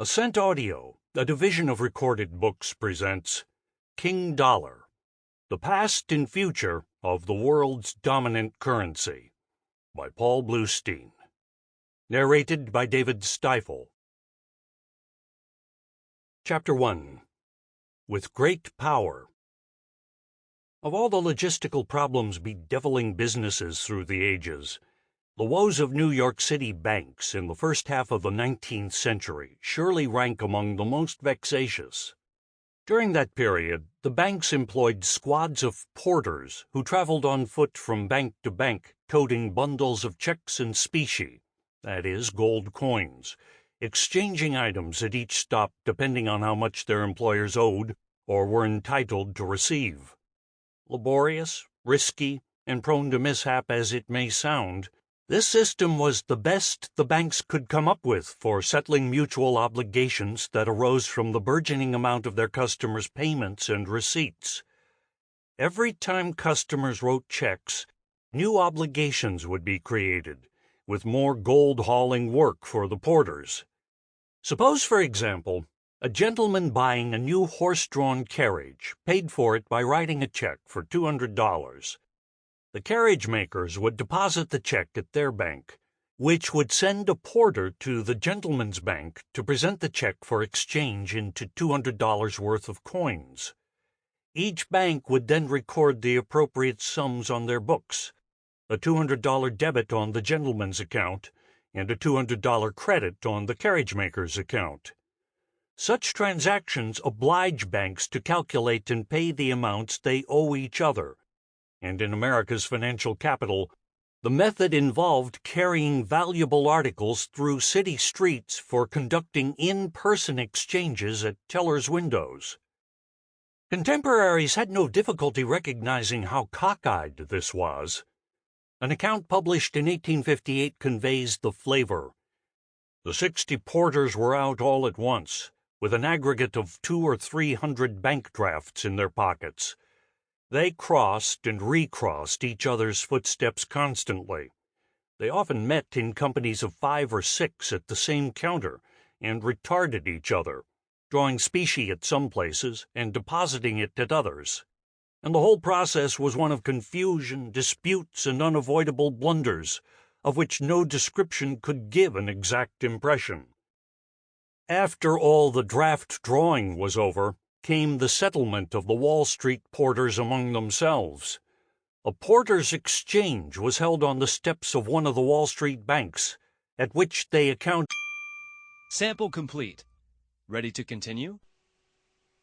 Ascent Audio, a division of Recorded Books, presents King Dollar, the Past and Future of the World's Dominant Currency, by Paul Blustein. Narrated by David Stifel. Chapter 1. With Great Power. Of all the logistical problems bedeviling businesses through the ages, the woes of New York City banks in the first half of the 19th century surely rank among the most vexatious. During that period, the banks employed squads of porters who traveled on foot from bank to bank, toting bundles of checks and specie, that is, gold coins, exchanging items at each stop depending on how much their employers owed or were entitled to receive. Laborious, risky, and prone to mishap as it may sound, this system was the best the banks could come up with for settling mutual obligations that arose from the burgeoning amount of their customers' payments and receipts. Every time customers wrote checks, new obligations would be created, with more gold-hauling work for the porters. Suppose, for example, a gentleman buying a new horse-drawn carriage paid for it by writing a check for $200. The carriage makers would deposit the check at their bank, which would send a porter to the gentleman's bank to present the check for exchange into $200 worth of coins. Each bank would then record the appropriate sums on their books, a $200 debit on the gentleman's account and a $200 credit on the carriage maker's account. Such transactions oblige banks to calculate and pay the amounts they owe each other, and in America's financial capital, the method involved carrying valuable articles through city streets for conducting in-person exchanges at tellers' windows. Contemporaries had no difficulty recognizing how cockeyed this was. An account published in 1858 conveys the flavor. The 60 porters were out all at once, with an aggregate of 200 or 300 bank drafts in their pockets. They crossed and recrossed each other's footsteps constantly. They often met in companies of 5 or 6 at the same counter and retarded each other, drawing specie at some places and depositing it at others. And the whole process was one of confusion, disputes, and unavoidable blunders, of which no description could give an exact impression. After all the draft drawing was over, came the settlement of the Wall Street porters among themselves. A porters' exchange was held on the steps of one of the Wall Street banks, at which they accounted. Sample complete. Ready to continue?